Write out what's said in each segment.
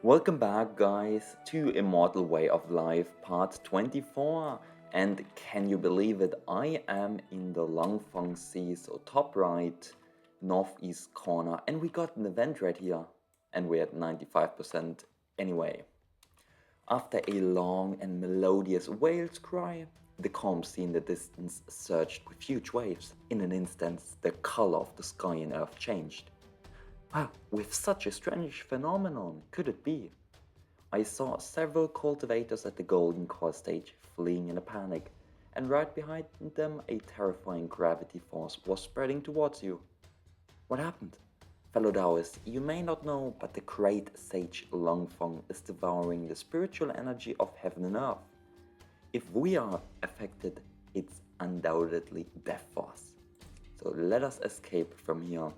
Welcome back, guys, to Immortal Way of Life Part 24. And can you believe it? I am in the Langfang Sea, so top right, northeast corner, and we got an event right here. And we're at 95% anyway. After a long and melodious whale's cry, the calm sea in the distance surged with huge waves. In an instant, the color of the sky and earth changed. Wow, with such a strange phenomenon, could it be? I saw several cultivators at the golden core stage fleeing in a panic, and right behind them a terrifying gravity force was spreading towards you. What happened? Fellow Taoists, you may not know, but the great sage Langfang is devouring the spiritual energy of heaven and earth. If we are affected, it's undoubtedly death for us. So let us escape from here.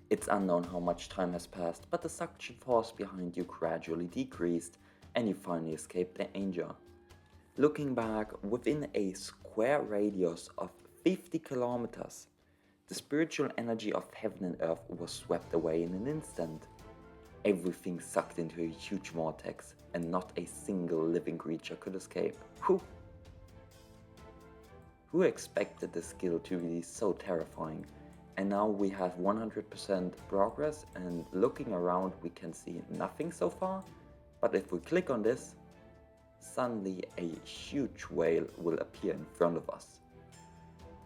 It's unknown how much time has passed, but the suction force behind you gradually decreased, and you finally escaped the danger. Looking back, within a square radius of 50 kilometers, the spiritual energy of heaven and earth was swept away in an instant. Everything sucked into a huge vortex, and not a single living creature could escape. Who expected the skill to be so terrifying? And now we have 100% progress, and looking around we can see nothing so far, but if we click on this, suddenly a huge whale will appear in front of us.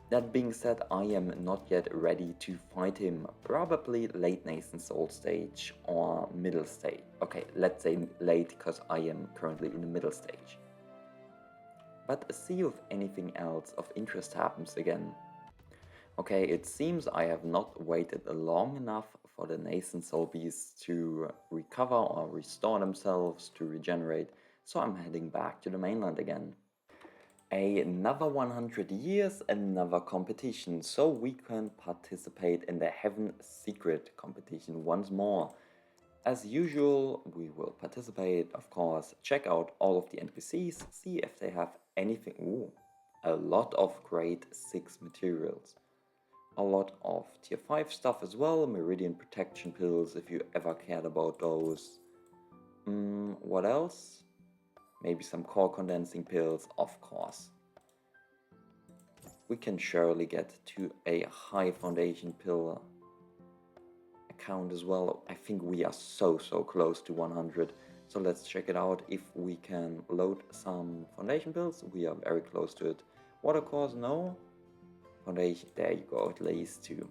That being said, I am not yet ready to fight him, probably late nascent soul stage or middle stage. Okay, let's say late because I am currently in the middle stage. But see if anything else of interest happens again. Okay, it seems I have not waited long enough for the nascent soul beasts to recover or restore themselves, to regenerate, so I'm heading back to the mainland again. Another 100 years, another competition, so we can participate in the Heaven Secret competition once more. As usual, we will participate, of course, check out all of the NPCs, see if they have anything. Ooh, a lot of grade 6 materials. A lot of tier 5 stuff as well, Meridian Protection Pills if you ever cared about those. What else? Maybe some core condensing pills, of course. We can surely get to a high foundation pill account as well. I think we are so close to 100. So let's check it out. If we can load some foundation pills, we are very close to it. Water cores, no. Foundation, there you go, at least 2.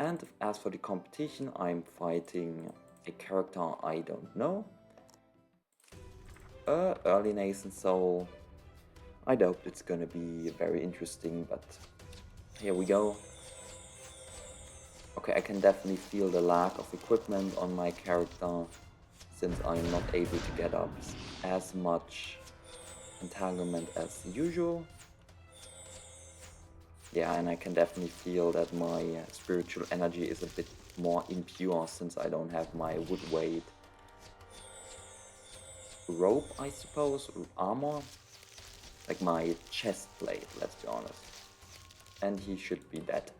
And as for the competition, I'm fighting a character I don't know. Early nascent soul. I doubt it's gonna be very interesting, but here we go. Okay, I can definitely feel the lack of equipment on my character, since I'm not able to get up as much entanglement as usual. Yeah, and I can definitely feel that my spiritual energy is a bit more impure since I don't have my wood weight rope, I suppose, armor, like my chest plate, let's be honest. And he should be dead.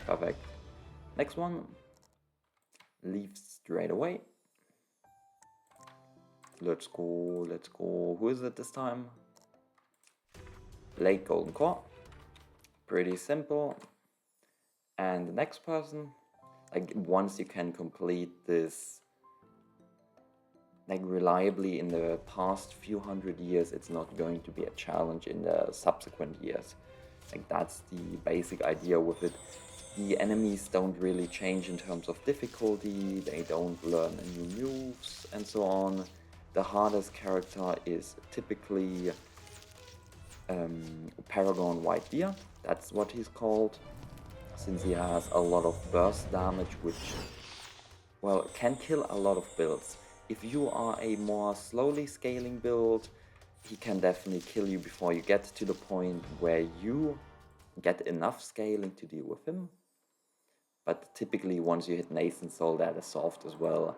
Perfect. Next one. Leave straight away. Let's go, let's go. Who is it this time? Late golden core. Pretty simple. And the next person, like once you can complete this like reliably in the past few hundred years, it's not going to be a challenge in the subsequent years. Like that's the basic idea with it. The enemies don't really change in terms of difficulty, they don't learn new moves and so on. The hardest character is typically Paragon White Deer, that's what he's called, since he has a lot of burst damage, which, well, can kill a lot of builds. If you are a more slowly scaling build, he can definitely kill you before you get to the point where you get enough scaling to deal with him. But typically once you hit Nascent Soul, that is solved as well.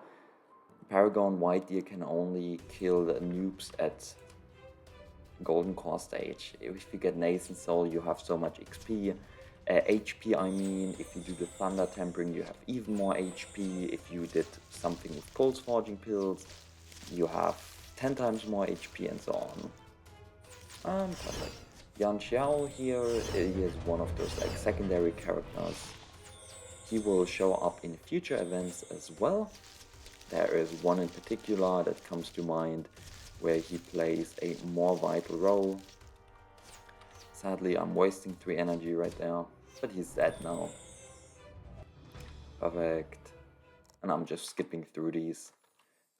Paragon White Deer can only kill the noobs at Golden Core stage. If you get Nascent Soul, you have so much XP, HP, I mean. If you do the thunder tempering, you have even more HP. If you did something with pulse forging pills, you have 10 times more HP and so on. Perfect. Yan Xiao here, he is one of those like secondary characters. He will show up in future events as well. There is one in particular that comes to mind where he plays a more vital role. Sadly, I'm wasting 3 energy right there, but he's dead now. Perfect. And I'm just skipping through these,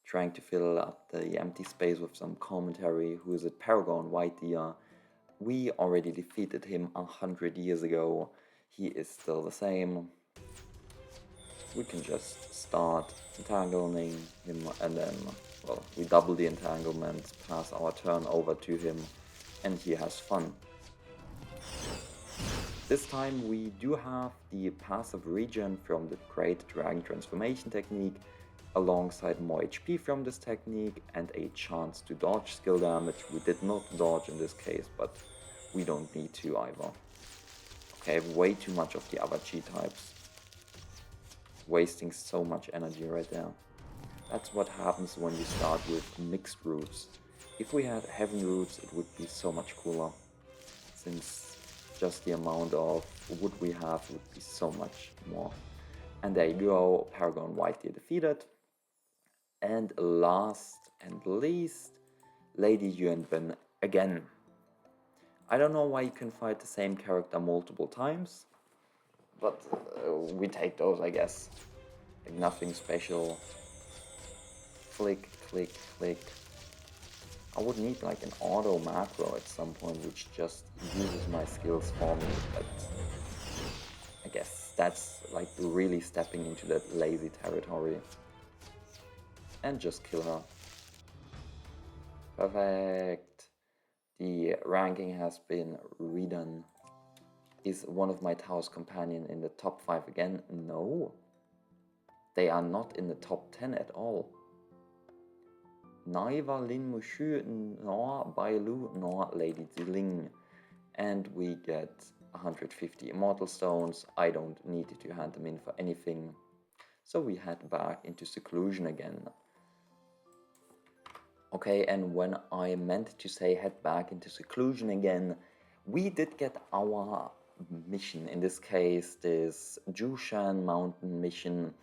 trying to fill up the empty space with some commentary. Who is it? Paragon White Deer. We already defeated him 100 years ago. He is still the same. We can just start entangling him and then, well, we double the entanglement, pass our turn over to him, and he has fun. This time we do have the passive regen from the Great Dragon Transformation technique, alongside more HP from this technique and a chance to dodge skill damage. We did not dodge in this case, but we don't need to either. Okay, I have way too much of the other chi types. Wasting so much energy right there. That's what happens when you start with mixed roots. If we had heaven roots, it would be so much cooler, since just the amount of wood we have would be so much more. And there you go, Paragon White Deer defeated. And last and least, Lady Yuan Bin again. I don't know why you can fight the same character multiple times, but we take those, I guess. Like nothing special. Click, click, click. I would need like an auto macro at some point which just uses my skills for me, but I guess that's like really stepping into that lazy territory. And just kill her. Perfect. The ranking has been redone. Is one of my Tao's companion in the top 5 again? No. They are not in the top 10 at all. Neither Lin Mushu nor Bailu nor Lady Ziling. And we get 150 Immortal Stones. I don't need to hand them in for anything. So we head back into seclusion again. Okay, and when I meant to say head back into seclusion again, we did get our mission, in this case, this Jushan Mountain mission.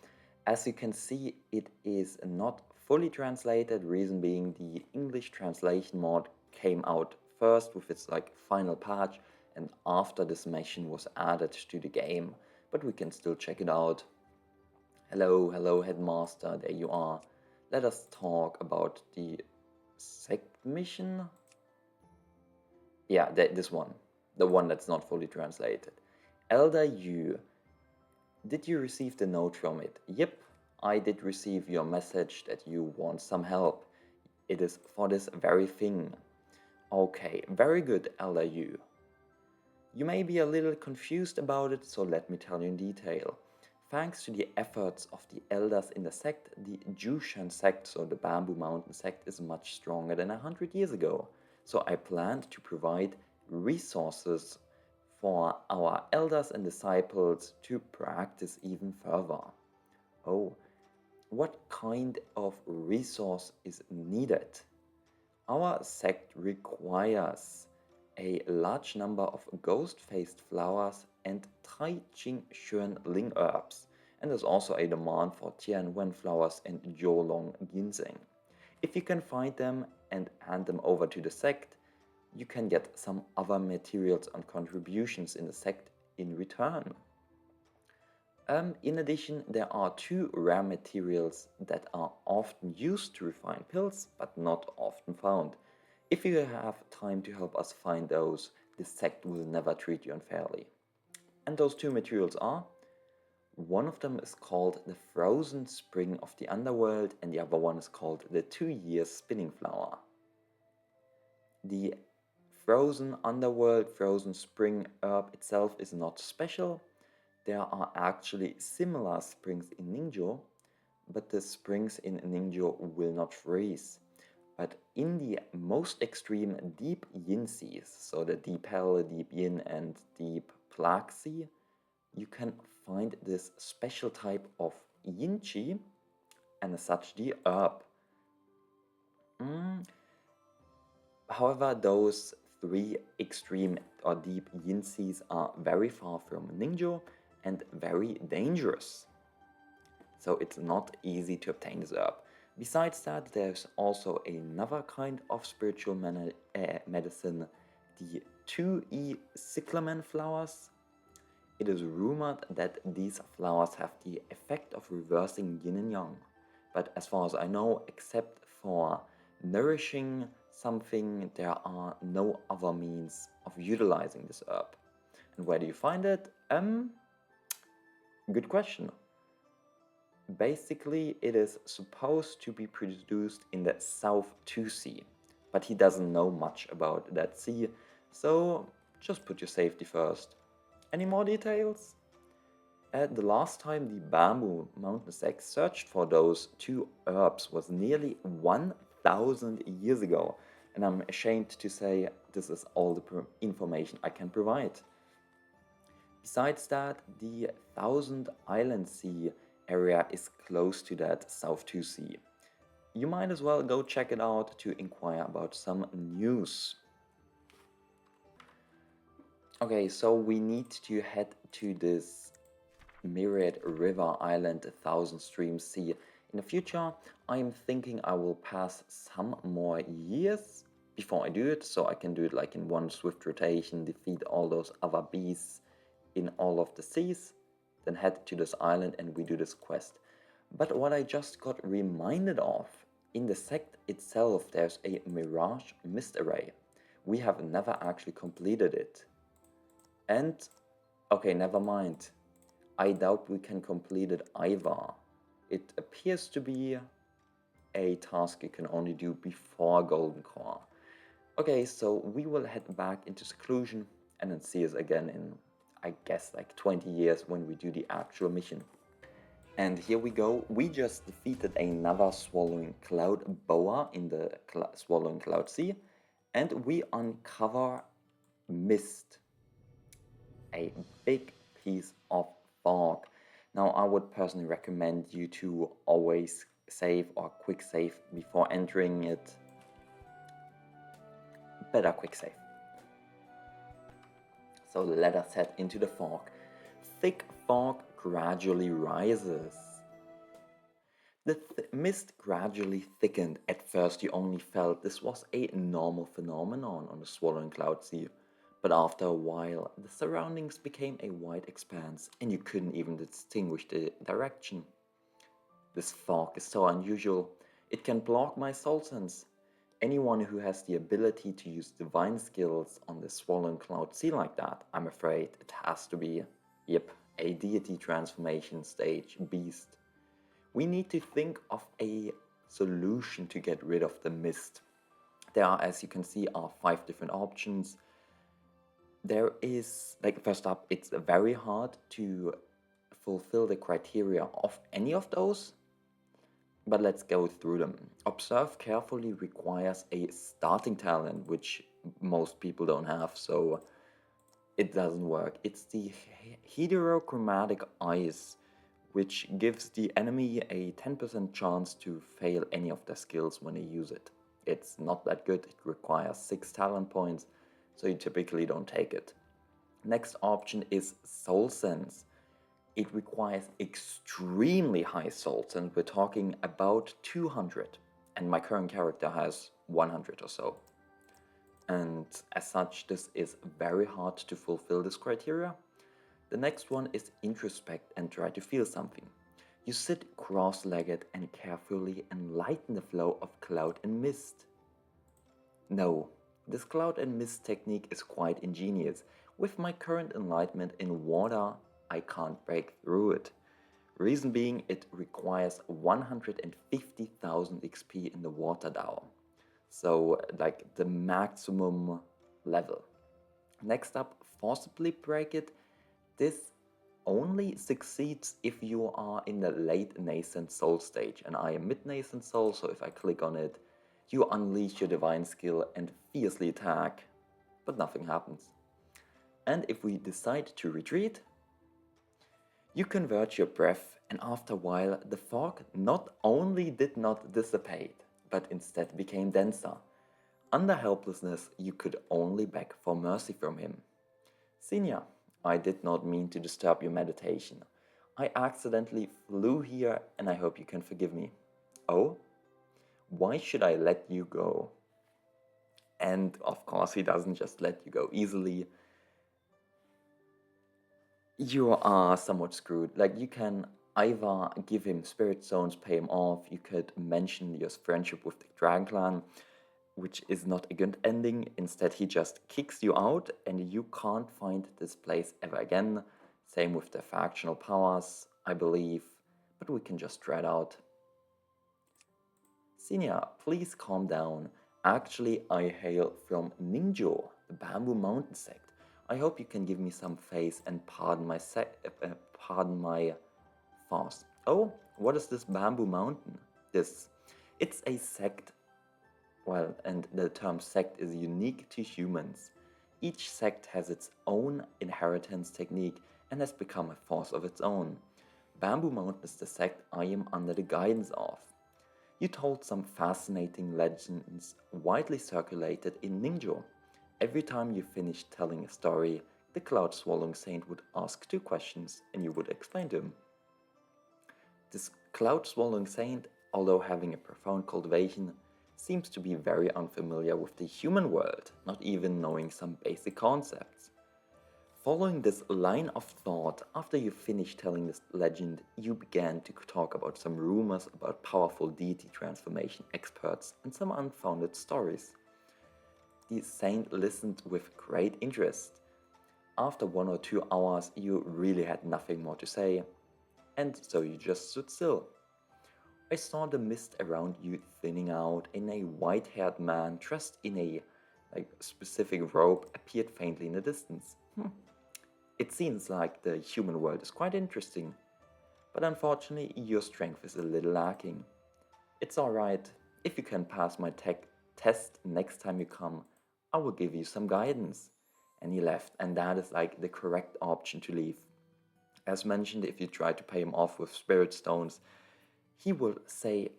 As you can see, it is not fully translated, reason being the English translation mod came out first with its like final patch, and after this mission was added to the game, but we can still check it out. Hello, hello headmaster, there you are. Let us talk about the sect mission. Yeah, this one, the one that's not fully translated. Elder Yu, did you receive the note from it? Yep, I did receive your message that you want some help. It is for this very thing. Okay, very good, Elder Yu. You may be a little confused about it, so let me tell you in detail. Thanks to the efforts of the elders in the sect, the Jushan sect, so the Bamboo Mountain Sect, is much stronger than 100 years ago. So I planned to provide resources for our elders and disciples to practice even further. Oh, what kind of resource is needed? Our sect requires a large number of ghost-faced flowers and Tai Ching Xuan Ling herbs, and there's also a demand for Tian Wen flowers and Yolong ginseng. If you can find them and hand them over to the sect, you can get some other materials and contributions in the sect in return. In addition, there are 2 rare materials that are often used to refine pills, but not often found. If you have time to help us find those, the sect will never treat you unfairly. And those 2 materials are: one of them is called the Frozen Spring of the Underworld, and the other one is called the 2-year Spinning Flower. The Frozen Underworld, Frozen Spring herb itself is not special. There are actually similar springs in Ningzhou, but the springs in Ningzhou will not freeze. But in the most extreme deep yin seas, so the deep hell, deep yin and deep black sea, you can find this special type of yin qi and as such the herb. However, those three extreme or deep yin qis are very far from Ningyo and very dangerous. So it's not easy to obtain this herb. Besides that, there's also another kind of spiritual medicine, the 2E cyclamen flowers. It is rumored that these flowers have the effect of reversing yin and yang. But as far as I know, except for nourishing something, there are no other means of utilizing this herb. And where do you find it? Good question. Basically, it is supposed to be produced in the South 2 Sea, but he doesn't know much about that sea, so just put your safety first. Any more details? The last time the Bamboo Mountain Sect searched for those two herbs was nearly 1000 years ago, and I'm ashamed to say this is all the information I can provide. Besides that, the Thousand Island Sea area is close to that South 2 Sea. You might as well go check it out to inquire about some news. Okay, so we need to head to this Myriad River Island 1000 Stream Sea. In the future, I am thinking I will pass some more years before I do it, so I can do it like in one swift rotation, defeat all those other beasts in all of the seas, then head to this island and we do this quest. But what I just got reminded of, in the sect itself there's a Mirage Mist Array. We have never actually completed it. And, okay, never mind. I doubt we can complete it either. It appears to be a task you can only do before Golden Core. Okay, so we will head back into seclusion and then see us again in, I guess, like 20 years when we do the actual mission. And here we go, we just defeated another Swallowing Cloud Boa in the Swallowing Cloud Sea, and we uncover Mist, a big piece of fog. Now I would personally recommend you to always save or quick save before entering it. Better quick save. So let us head into the fog. Thick fog gradually rises. The mist gradually thickened. At first you only felt this was a normal phenomenon on the Swallowing Cloud Sea. But after a while, the surroundings became a wide expanse and you couldn't even distinguish the direction. This fog is so unusual, it can block my soul sense. Anyone who has the ability to use divine skills on the Swallowing Cloud Sea like that, I'm afraid it has to be, yep, a deity transformation stage beast. We need to think of a solution to get rid of the mist. There are, as you can see, 5 different options. There is, like, first up, it's very hard to fulfill the criteria of any of those, but let's go through them. Observe carefully requires a starting talent, which most people don't have, so it doesn't work. It's the heterochromatic eyes, which gives the enemy a 10% chance to fail any of their skills when they use it. It's not that good, it requires 6 talent points, so you typically don't take it. Next option is Soul Sense. It requires extremely high soul sense, we're talking about 200, and my current character has 100 or so. And as such, this is very hard to fulfill this criteria. The next one is Introspect and try to feel something. You sit cross-legged and carefully enlighten the flow of cloud and mist. No, this cloud and mist technique is quite ingenious. With my current enlightenment in water, I can't break through it. Reason being, it requires 150,000 XP in the water DAO. So, like the maximum level. Next up, forcibly break it. This only succeeds if you are in the late nascent soul stage, and I am mid nascent soul, so if I click on it, you unleash your divine skill and fiercely attack, but nothing happens. And if we decide to retreat, You convert your breath, and after a while, the fog not only did not dissipate, but instead became denser. Under helplessness, you could only beg for mercy from him. Senior, I did not mean to disturb your meditation. I accidentally flew here, and I hope you can forgive me. Oh? Why should I let you go? And of course, he doesn't just let you go easily. You are somewhat screwed. Like, you can either give him spirit stones, pay him off, you could mention your friendship with the Dragon Clan, which is not a good ending. Instead, he just kicks you out and you can't find this place ever again. Same with the factional powers, I believe, but we can just try it out. Senior, please calm down. Actually, I hail from Ningjo, the Bamboo Mountain Sect. I hope you can give me some face and pardon my farce. Oh, what is this Bamboo Mountain? It's a sect. Well, and the term sect is unique to humans. Each sect has its own inheritance technique and has become a force of its own. Bamboo Mountain is the sect I am under the guidance of. You told some fascinating legends widely circulated in Ningjo. Every time you finished telling a story, the cloud-swallowing saint would ask 2 questions and you would explain to him. This cloud-swallowing saint, although having a profound cultivation, seems to be very unfamiliar with the human world, not even knowing some basic concepts. Following this line of thought, after you finished telling this legend, you began to talk about some rumors about powerful deity transformation experts and some unfounded stories. The saint listened with great interest. After 1 or 2 hours, you really had nothing more to say, and so you just stood still. I saw the mist around you thinning out, and a white-haired man dressed in a specific robe appeared faintly in the distance. It seems like the human world is quite interesting, but unfortunately your strength is a little lacking. It's alright, if you can pass my tech test next time you come, I will give you some guidance. And he left, and that is like the correct option to leave. As mentioned, if you try to pay him off with spirit stones, he will say,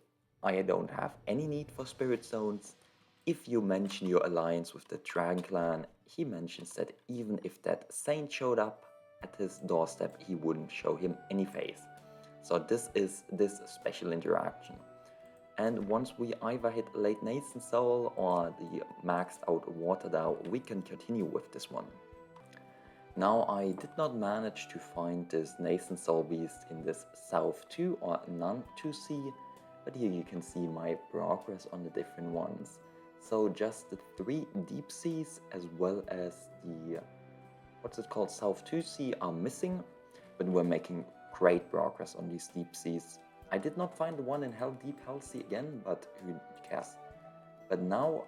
I don't have any need for spirit stones. If you mention your alliance with the Dragon Clan, he mentions that even if that saint showed up at his doorstep, he wouldn't show him any face. So this is this special interaction. And once we either hit late Nathan Soul or the maxed out Water Dao, we can continue with this one. Now, I did not manage to find this Nathan Soul beast in this South 2 or None 2C, but here you can see my progress on the different ones. So just the 3 deep seas as well as the, South 2C are missing, but we're making great progress on these deep seas. I did not find the one in Deep Hell Sea again, but who cares? But now,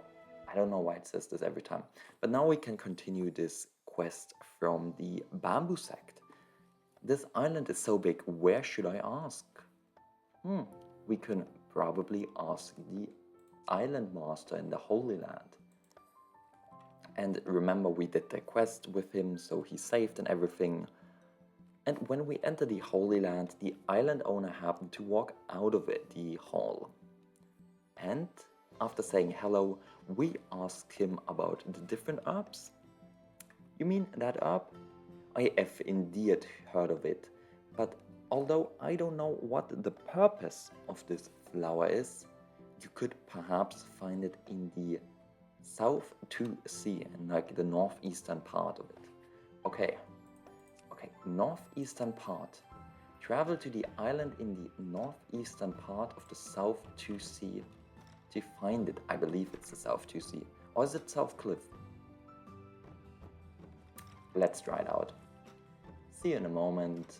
I don't know why it says this every time, but now we can continue this quest from the Bamboo Sect. This island is so big, where should I ask? We can probably ask the Island Master in the Holy Land. And remember, we did the quest with him, so he's saved and everything. And when we enter the Holy Land, the island owner happened to walk out of the hall. And after saying hello, we asked him about the different herbs. You mean that herb? I have indeed heard of it, but although I don't know what the purpose of this flower is, you could perhaps find it in the South 2C, like the northeastern part of it. Okay, northeastern part. Travel to the island in the northeastern part of the South 2C to find it. I believe it's the South 2C. Or is it South Cliff? Let's try it out. See you in a moment.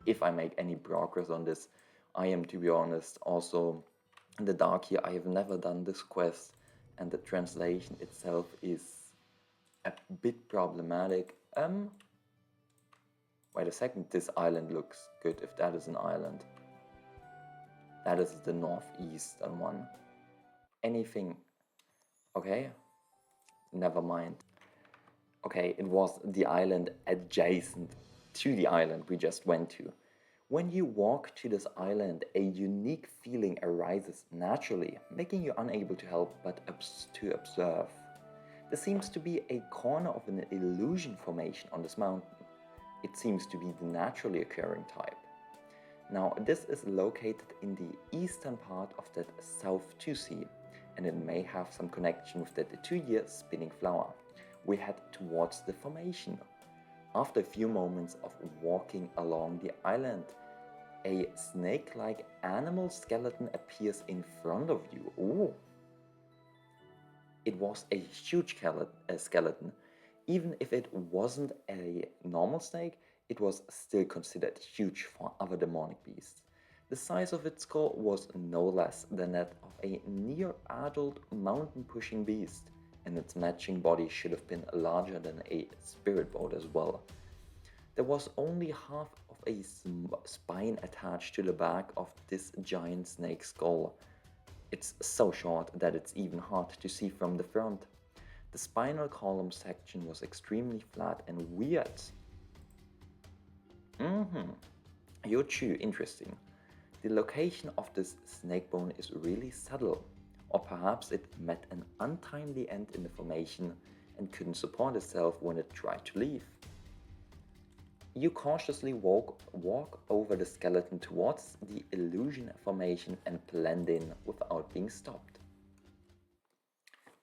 If I make any progress on this, I am, to be honest, also in the dark here. I have never done this quest, and the translation itself is a bit problematic. Wait a second, this island looks good, if that is an island. That is the northeastern one. Anything... Okay, never mind. Okay, it was the island adjacent to the island we just went to. When you walk to this island, a unique feeling arises naturally, making you unable to help but to observe. There seems to be a corner of an illusion formation on this mountain. It seems to be the naturally occurring type. Now, this is located in the eastern part of that South 2 Sea, and it may have some connection with that 2-year spinning flower. We head towards the formation. After a few moments of walking along the island, a snake-like animal skeleton appears in front of you. Ooh! It was a huge skeleton. Even if it wasn't a normal snake, it was still considered huge for other demonic beasts. The size of its skull was no less than that of a near-adult mountain-pushing beast, and its matching body should have been larger than a spirit boat as well. There was only half of a spine attached to the back of this giant snake skull. It's so short that it's even hard to see from the front. The spinal column section was extremely flat and weird. You're too interesting. The location of this snake bone is really subtle, or perhaps it met an untimely end in the formation and couldn't support itself when it tried to leave. You cautiously walk over the skeleton towards the illusion formation and blend in without being stopped.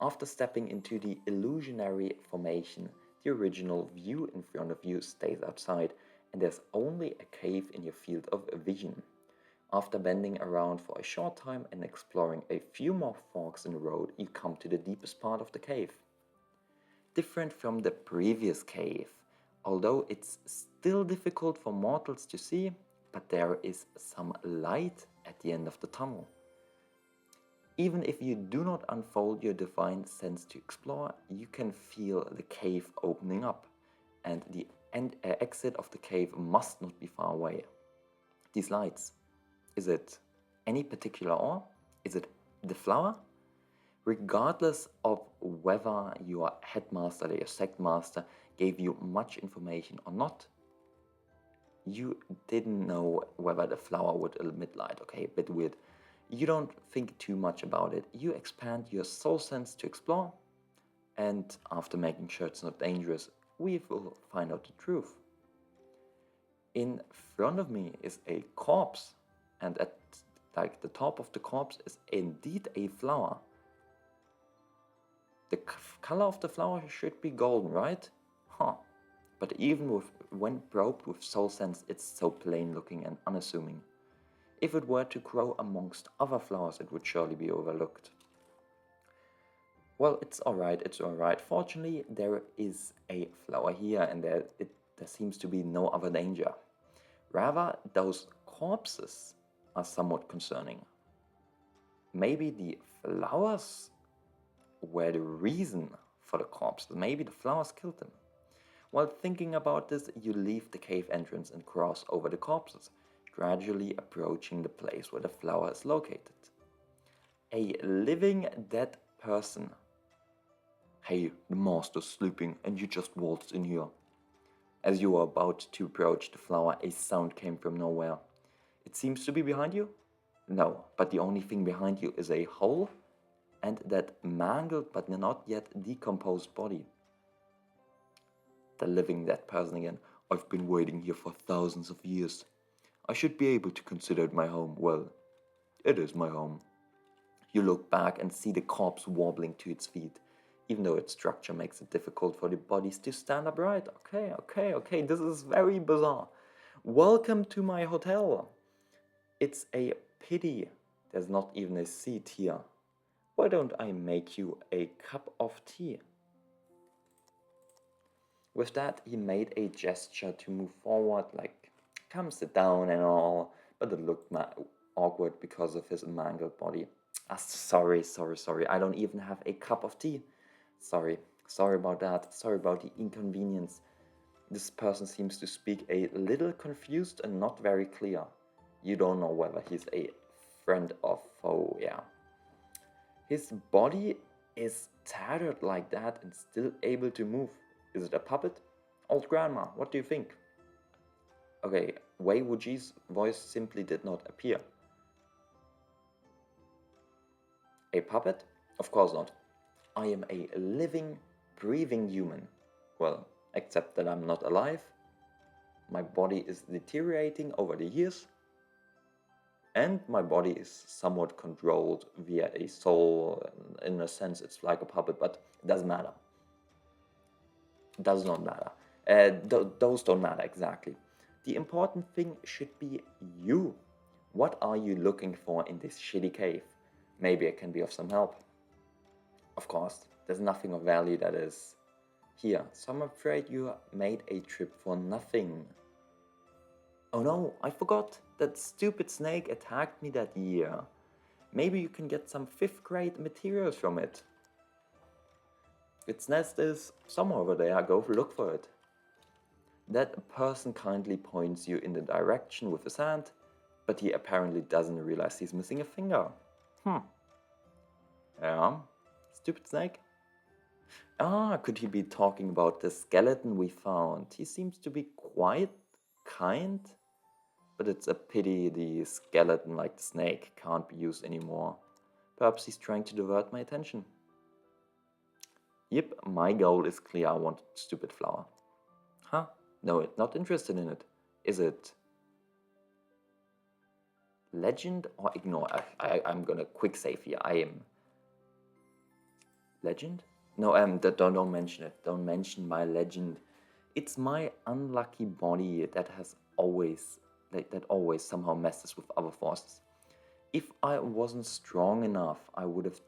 After stepping into the illusionary formation, the original view in front of you stays outside, and there's only a cave in your field of vision. After bending around for a short time and exploring a few more forks in the road, you come to the deepest part of the cave. Different from the previous cave, although it's still difficult for mortals to see, but there is some light at the end of the tunnel. Even if you do not unfold your divine sense to explore, you can feel the cave opening up, and the exit of the cave must not be far away. These lights, is it any particular ore? Is it the flower? Regardless of whether your headmaster or your sect master gave you much information or not, you didn't know whether the flower would emit light. Okay, a bit weird. You don't think too much about it. You expand your soul sense to explore, and after making sure it's not dangerous, we will find out the truth. In front of me is a corpse, and at the top of the corpse is indeed a flower. The color of the flower should be golden, right? Huh. But even when probed with soul sense, it's so plain looking and unassuming. If it were to grow amongst other flowers, it would surely be overlooked. Well, it's alright. Fortunately, there is a flower here, and there seems to be no other danger. Rather, those corpses are somewhat concerning. Maybe the flowers were the reason for the corpses. Maybe the flowers killed them. While thinking about this, you leave the cave entrance and cross over the corpses, gradually approaching the place where the flower is located. A living dead person. Hey, the master's sleeping and you just waltzed in here. As you are about to approach the flower, a sound came from nowhere. It seems to be behind you? No, but the only thing behind you is a hole and that mangled but not yet decomposed body. The living dead person again. I've been waiting here for thousands of years. I should be able to consider it my home. Well, it is my home. You look back and see the corpse wobbling to its feet, even though its structure makes it difficult for the bodies to stand upright. Okay, this is very bizarre. Welcome to my hotel. It's a pity there's not even a seat here. Why don't I make you a cup of tea? With that, he made a gesture to move forward, like, come sit down and all, but it looked awkward because of his mangled body. Sorry, I don't even have a cup of tea. Sorry about that, sorry about the inconvenience. This person seems to speak a little confused and not very clear. You don't know whether he's a friend or foe, yeah. His body is tattered like that and still able to move. Is it a puppet? Old grandma, what do you think? Okay, Wei Wuji's voice simply did not appear. A puppet? Of course not. I am a living, breathing human. Well, except that I'm not alive. My body is deteriorating over the years. And my body is somewhat controlled via a soul. In a sense, it's like a puppet, but it doesn't matter. It does not matter. Those don't matter exactly. The important thing should be you. What are you looking for in this shitty cave? Maybe I can be of some help. Of course, there's nothing of value that is here, so I'm afraid you made a trip for nothing. Oh no, I forgot! That stupid snake attacked me that year. Maybe you can get some 5th grade materials from it. Its nest is somewhere over there, go look for it. That person kindly points you in the direction with his hand, but he apparently doesn't realize he's missing a finger. Yeah, stupid snake. Ah, could he be talking about the skeleton we found? He seems to be quite kind, but it's a pity the skeleton, like the snake, can't be used anymore. Perhaps he's trying to divert my attention. Yep, my goal is clear, I want stupid flower. Huh? No, not interested in it. Is it legend or ignore? I'm gonna quick save here. I am legend? No, don't mention it. Don't mention my legend. It's my unlucky body that has always that always somehow messes with other forces. If I wasn't strong enough, I would have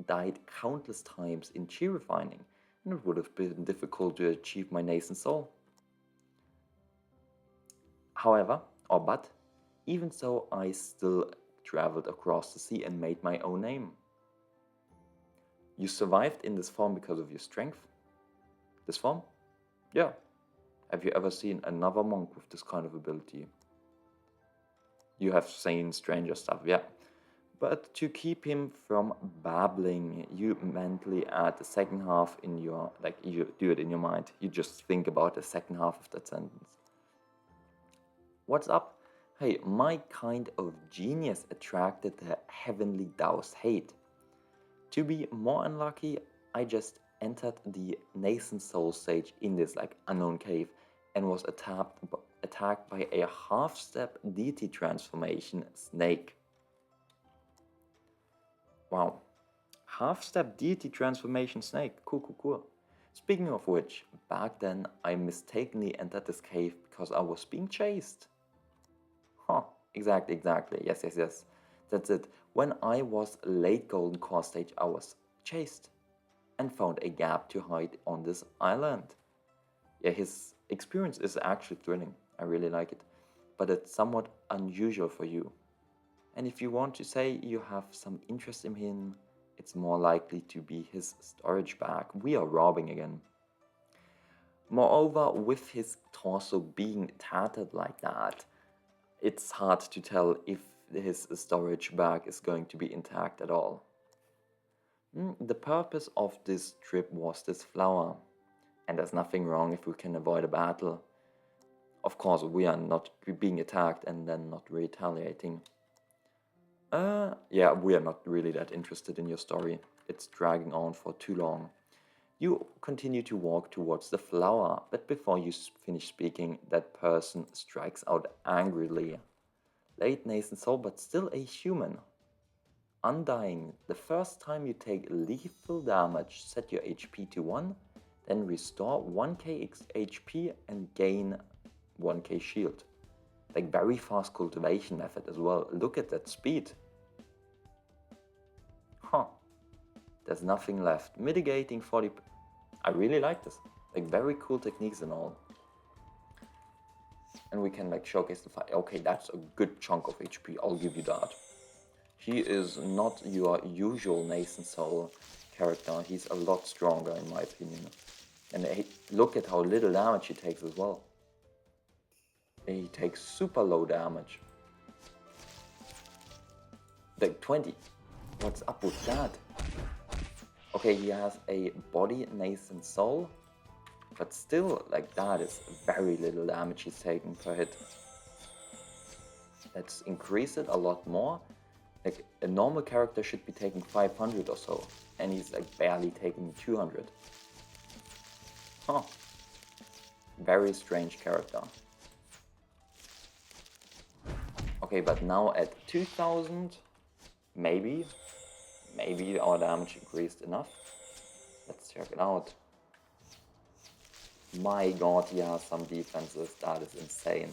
died countless times in chi refining, and it would have been difficult to achieve my nascent soul. However, but, even so, I still traveled across the sea and made my own name. You survived in this form because of your strength? This form? Yeah. Have you ever seen another monk with this kind of ability? You have seen stranger stuff, yeah. But to keep him from babbling, you mentally add the second half in your, like you do it in your mind. You just think about the second half of that sentence. What's up? Hey, my kind of genius attracted the heavenly Tao's hate. To be more unlucky, I just entered the nascent soul stage in this like unknown cave and was attacked by a half-step deity transformation snake. Wow. Half-step deity transformation snake. Cool. Speaking of which, back then I mistakenly entered this cave because I was being chased. Huh, exactly. Yes. That's it. When I was late golden core stage, I was chased and found a gap to hide on this island. Yeah, his experience is actually thrilling. I really like it. But it's somewhat unusual for you. And if you want to say you have some interest in him, it's more likely to be his storage bag we are robbing again. Moreover, with his torso being tattered like that, it's hard to tell if his storage bag is going to be intact at all. The purpose of this trip was this flower, and there's nothing wrong if we can avoid a battle. Of course, we are not being attacked and then not retaliating. Yeah, we are not really that interested in your story. It's dragging on for too long. You continue to walk towards the flower, but before you finish speaking, that person strikes out angrily. Late nascent soul, but still a human. Undying. The first time you take lethal damage, set your HP to 1, then restore 1k HP and gain 1k shield. Like very fast cultivation method as well. Look at that speed. Huh. There's nothing left. Mitigating 40... I really like this. Like very cool techniques and all. And we can like showcase the fight. Okay, that's a good chunk of HP, I'll give you that. He is not your usual nascent soul character. He's a lot stronger in my opinion. And look at how little damage he takes as well. He takes super low damage. Like 20. What's up with that? Okay, he has a body nascent soul. But still, like that is very little damage he's taking per hit. Let's increase it a lot more. Like, a normal character should be taking 500 or so, and he's like barely taking 200. Huh. Very strange character. Okay, but now at 2000, maybe our damage increased enough. Let's check it out. My god, he has some defenses, that is insane.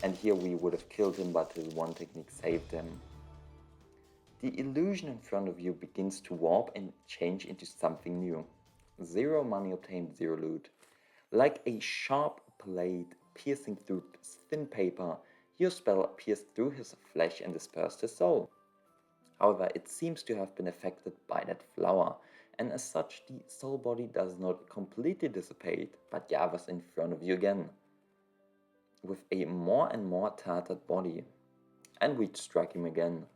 And here we would have killed him, but his one technique saved him. The illusion in front of you begins to warp and change into something new. 0 money obtained, 0 loot. Like a sharp blade piercing through thin paper, your spell pierced through his flesh and dispersed his soul. However, it seems to have been affected by that flower, and as such the soul body does not completely dissipate, but gathers in front of you again, with a more and more tattered body. And we strike him again.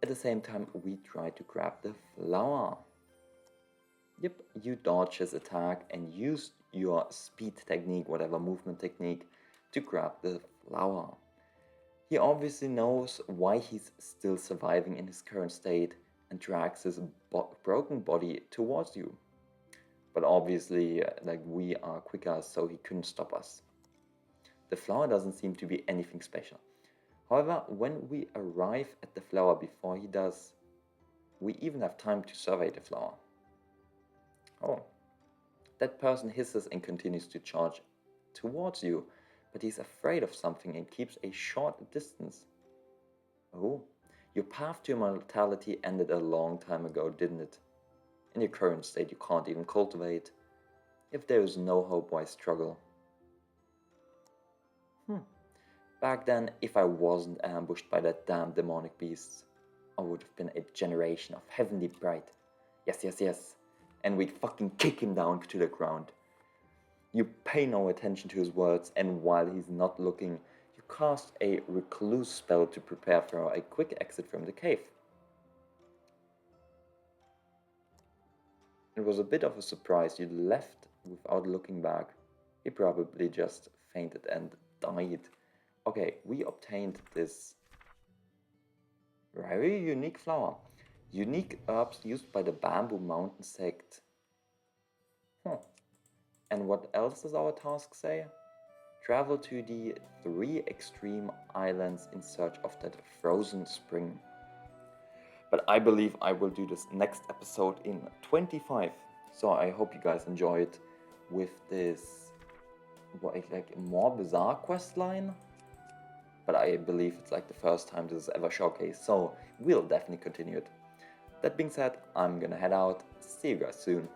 At the same time, we try to grab the flower. Yep, you dodge his attack and use your speed technique, whatever movement technique, to grab the flower. He obviously knows why he's still surviving in his current state and drags his broken body towards you. But obviously, like, we are quicker, so he couldn't stop us. The flower doesn't seem to be anything special. However, when we arrive at the flower before he does, we even have time to survey the flower. Oh, that person hisses and continues to charge towards you, but he's afraid of something and keeps a short distance. Oh, your path to immortality ended a long time ago, didn't it? In your current state you can't even cultivate. If there is no hope, why struggle? Back then, if I wasn't ambushed by that damn demonic beasts, I would have been a generation of heavenly bright. Yes, yes, yes. And we'd fucking kick him down to the ground. You pay no attention to his words, and while he's not looking, you cast a recluse spell to prepare for a quick exit from the cave. It was a bit of a surprise you left without looking back. He probably just fainted and died. Okay, we obtained this very unique flower. Unique herbs used by the Bamboo Mountain Sect. And what else does our task say? Travel to the 3 extreme islands in search of that frozen spring. But I believe I will do this next episode in 25. So I hope you guys enjoy it with this like more bizarre quest line. But I believe it's like the first time this is ever showcased, so we'll definitely continue it. That being said, I'm gonna head out. See you guys soon.